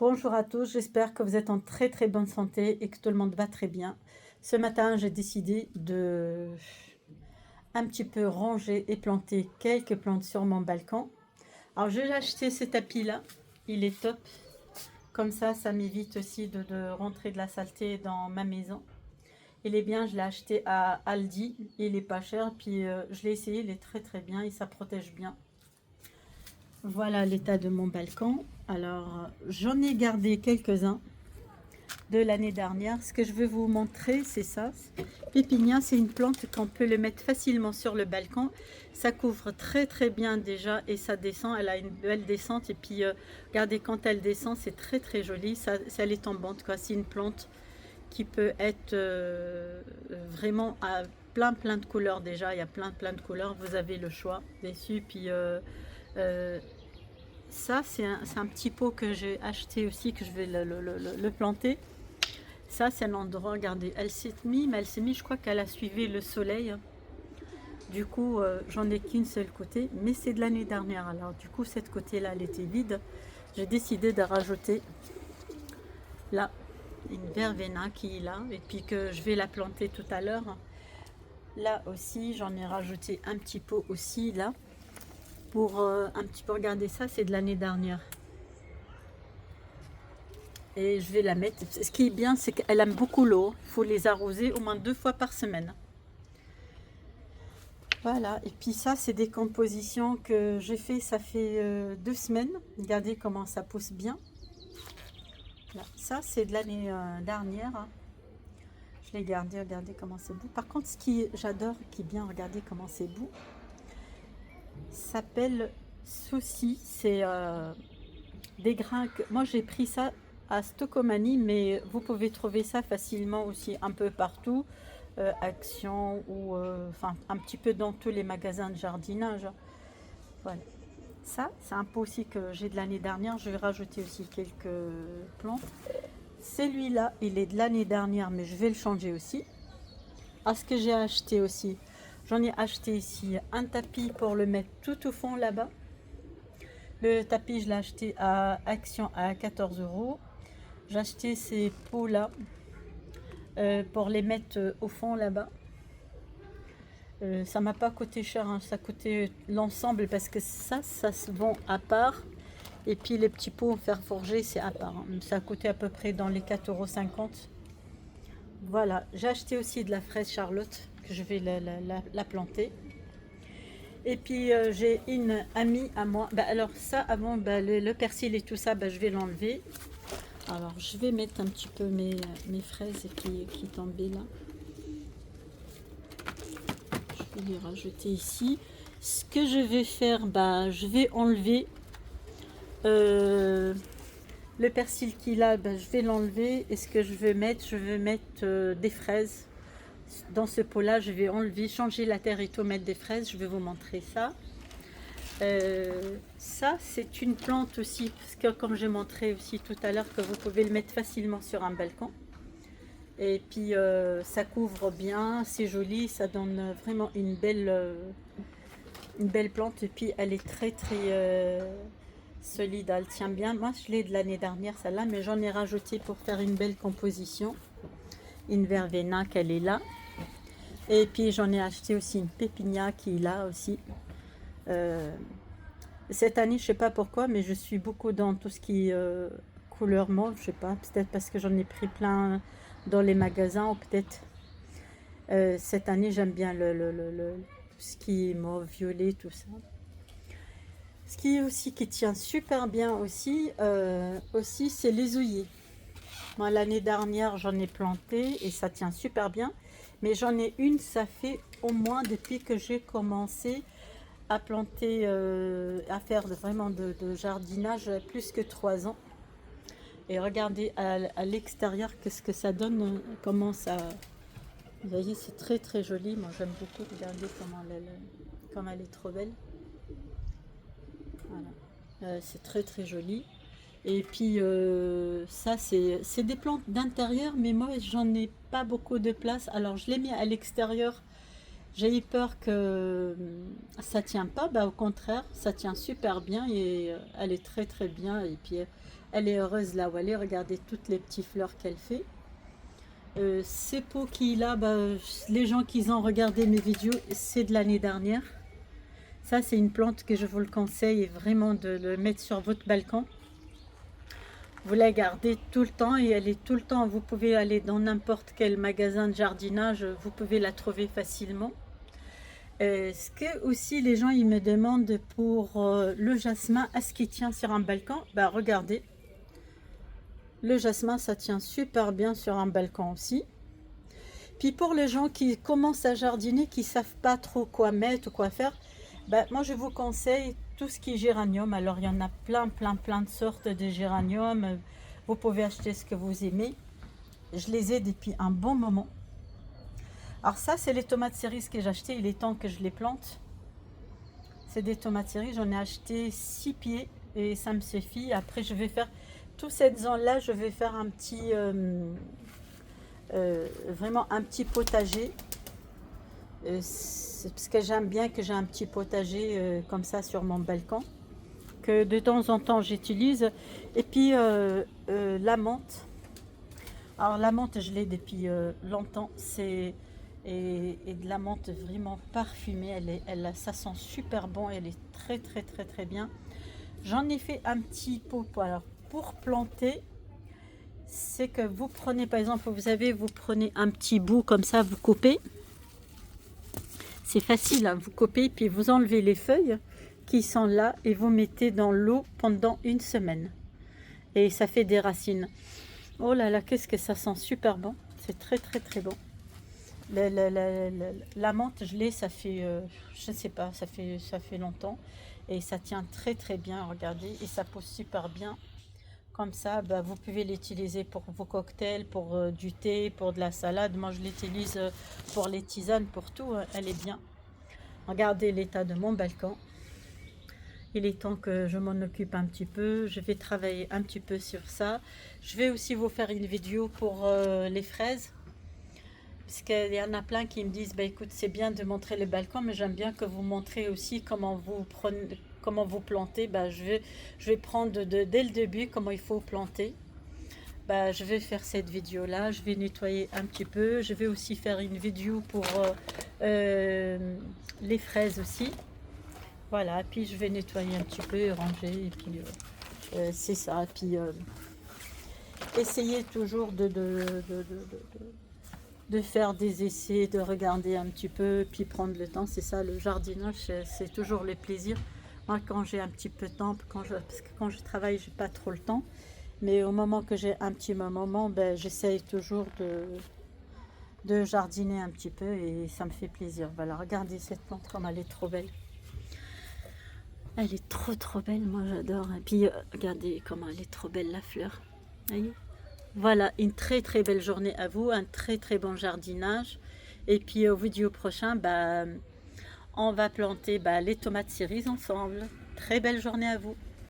Bonjour à tous, j'espère que vous êtes en très très bonne santé et que tout le monde va très bien. Ce matin, j'ai décidé de un petit peu ranger et planter quelques plantes sur mon balcon. Alors, j'ai acheté ce tapis-là, il est top. Comme ça m'évite aussi de rentrer de la saleté dans ma maison. Il est bien, je l'ai acheté à Aldi, il est pas cher, puis je l'ai essayé, il est très très bien et ça protège bien. Voilà l'état de mon balcon. Alors, j'en ai gardé quelques-uns de l'année dernière. Ce que je veux vous montrer, c'est ça. Pépinia, c'est une plante qu'on peut le mettre facilement sur le balcon. Ça couvre très très bien déjà et ça descend. Elle a une belle descente et puis regardez quand elle descend, c'est très très joli. Ça, elle est tombante quoi. C'est une plante qui peut être vraiment à plein de couleurs déjà. Il y a plein de couleurs. Vous avez le choix dessus. Puis euh, ça, c'est un petit pot que j'ai acheté aussi, que je vais le planter. Ça, c'est un endroit, regardez, elle s'est mise, mais elle s'est mise, je crois qu'elle a suivi le soleil. Du coup, j'en ai qu'une seule côté, mais c'est de l'année dernière. Alors, du coup, cette côté-là, elle était vide. J'ai décidé de rajouter là une vervéna qui est là, et puis que je vais la planter tout à l'heure. Là aussi, j'en ai rajouté un petit pot aussi, là, pour un petit peu regarder ça, c'est de l'année dernière. Et je vais la mettre. Ce qui est bien, c'est qu'elle aime beaucoup l'eau. Il faut les arroser au moins 2 fois par semaine. Voilà, et puis ça, c'est des compositions que j'ai fait, ça fait 2 semaines. Regardez comment ça pousse bien. Là, ça, c'est de l'année dernière, hein. Je l'ai gardé, regardez comment c'est beau. Par contre, ce qui j'adore, qui est bien, regardez comment c'est beau, s'appelle Souci. C'est des grains que... Moi, j'ai pris ça à Stocomanie, mais vous pouvez trouver ça facilement aussi un peu partout. Action ou enfin un petit peu dans tous les magasins de jardinage. Voilà. Ça, c'est un pot aussi que j'ai de l'année dernière. Je vais rajouter aussi quelques plantes. Celui-là, il est de l'année dernière, mais je vais le changer aussi. Ah, ce que j'ai acheté aussi, j'en ai acheté ici un tapis pour le mettre tout au fond là-bas. Le tapis, je l'ai acheté à Action à 14 euros. J'ai acheté ces pots-là pour les mettre au fond là-bas. Ça m'a pas coûté cher, hein. Ça coûtait l'ensemble parce que ça se vend à part. Et puis les petits pots en fer forgé, c'est à part, hein. Ça a coûté à peu près dans les 4,50 €. Voilà, j'ai acheté aussi de la fraise Charlotte que je vais la planter. Et puis j'ai une amie à moi. Bah, alors ça, avant, bah, le persil et tout ça, bah, je vais l'enlever. Alors je vais mettre un petit peu mes fraises qui tombaient là. Je vais les rajouter ici. Ce que je vais faire, bah, je vais enlever le persil qu'il a, ben, je vais l'enlever. Et ce que je vais mettre des fraises. Dans ce pot-là, je vais enlever, changer la terre et tout, mettre des fraises. Je vais vous montrer ça. Ça, c'est une plante aussi, parce que comme j'ai montré aussi tout à l'heure, que vous pouvez le mettre facilement sur un balcon. Et puis, ça couvre bien, c'est joli, ça donne vraiment une belle plante. Et puis, elle est très, très solide, elle tient bien. Moi, je l'ai de l'année dernière, celle-là, mais j'en ai rajouté pour faire une belle composition. Une vervéna qu'elle est là. Et puis, j'en ai acheté aussi une pépinia qui est là aussi. Euh, Cette année, je sais pas pourquoi, mais je suis beaucoup dans tout ce qui est couleur mauve. Je sais pas, peut-être parce que j'en ai pris plein dans les magasins, ou peut-être cette année, j'aime bien tout ce qui est mauve, violet, tout ça. Ce qui est aussi qui tient super bien aussi c'est les œillets. Moi, l'année dernière, j'en ai planté et ça tient super bien. Mais j'en ai une, ça fait au moins depuis que j'ai commencé à planter, à faire vraiment de jardinage, plus que 3 ans. Et regardez à l'extérieur qu'est-ce que ça donne, comment ça... Vous voyez, c'est très très joli. Moi, j'aime beaucoup. Regardez comme elle est trop belle. Voilà. C'est très très joli. Et puis ça, c'est des plantes d'intérieur, mais moi, j'en ai pas beaucoup de place. Alors, je l'ai mis à l'extérieur. J'ai eu peur que ça tient pas. Bah, au contraire, ça tient super bien et elle est très très bien. Et puis Elle est heureuse là où elle est. Regardez toutes les petites fleurs qu'elle fait. Ces pots qu'il a, bah, les gens qui ont regardé mes vidéos, c'est de l'année dernière. Ça, c'est une plante que je vous le conseille vraiment de le mettre sur votre balcon. Vous la gardez tout le temps et elle est tout le temps. Vous pouvez aller dans n'importe quel magasin de jardinage, vous pouvez la trouver facilement. Ce que aussi les gens ils me demandent pour le jasmin, est-ce qu'il tient sur un balcon? Bah regardez, le jasmin ça tient super bien sur un balcon aussi. Puis pour les gens qui commencent à jardiner, qui savent pas trop quoi mettre ou quoi faire, bah, moi je vous conseille tout ce qui est géranium. Alors il y en a plein de sortes de géranium. Vous pouvez acheter ce que vous aimez. Je les ai depuis un bon moment. Alors ça c'est les tomates cerises que j'ai achetées. Il est temps que je les plante. C'est des tomates cerises. J'en ai acheté 6 pieds et ça me suffit. Après je vais faire toute cette zone là. Je vais faire un petit vraiment un petit potager. Parce que j'aime bien que j'ai un petit potager comme ça sur mon balcon, que de temps en temps j'utilise. Et puis la menthe. Alors la menthe je l'ai depuis longtemps. C'est et de la menthe vraiment parfumée. Ça sent super bon. Elle est très bien. J'en ai fait un petit pot. Alors pour planter, c'est que vous prenez par exemple, vous prenez un petit bout comme ça, vous coupez. C'est facile, hein, vous coupez, puis vous enlevez les feuilles qui sont là et vous mettez dans l'eau pendant une semaine. Et ça fait des racines. Oh là là, qu'est-ce que ça sent super bon. C'est très bon. La menthe, je l'ai, ça fait, je ne sais pas, ça fait longtemps. Et ça tient très bien, regardez. Et ça pousse super bien. Comme ça, bah, vous pouvez l'utiliser pour vos cocktails, pour du thé, pour de la salade. Moi, je l'utilise pour les tisanes, pour tout. Elle est bien. Regardez l'état de mon balcon. Il est temps que je m'en occupe un petit peu. Je vais travailler un petit peu sur ça. Je vais aussi vous faire une vidéo pour les fraises. Parce qu'il y en a plein qui me disent, bah, écoute, c'est bien de montrer les balcons, mais j'aime bien que vous montrez aussi comment vous plantez. Bah, je vais prendre dès le début comment il faut planter. Bah, je vais faire cette vidéo là, je vais nettoyer un petit peu. Je vais aussi faire une vidéo pour les fraises aussi. Voilà, puis je vais nettoyer un petit peu, ranger, et puis c'est ça. Puis essayez toujours de faire des essais, de regarder un petit peu, puis prendre le temps. C'est ça, le jardinage, c'est toujours le plaisir. Moi, quand j'ai un petit peu de temps, parce que quand je travaille, j'ai pas trop le temps. Mais au moment que j'ai un petit moment, ben, j'essaye toujours de jardiner un petit peu et ça me fait plaisir. Voilà, regardez cette plante comme elle est trop belle. Elle est trop belle, moi j'adore. Et puis regardez comment elle est trop belle la fleur. Voyez, voilà, une très belle journée à vous, un très bon jardinage. Et puis au vidéo prochain, bah, on va planter les tomates cerises ensemble. Très belle journée à vous.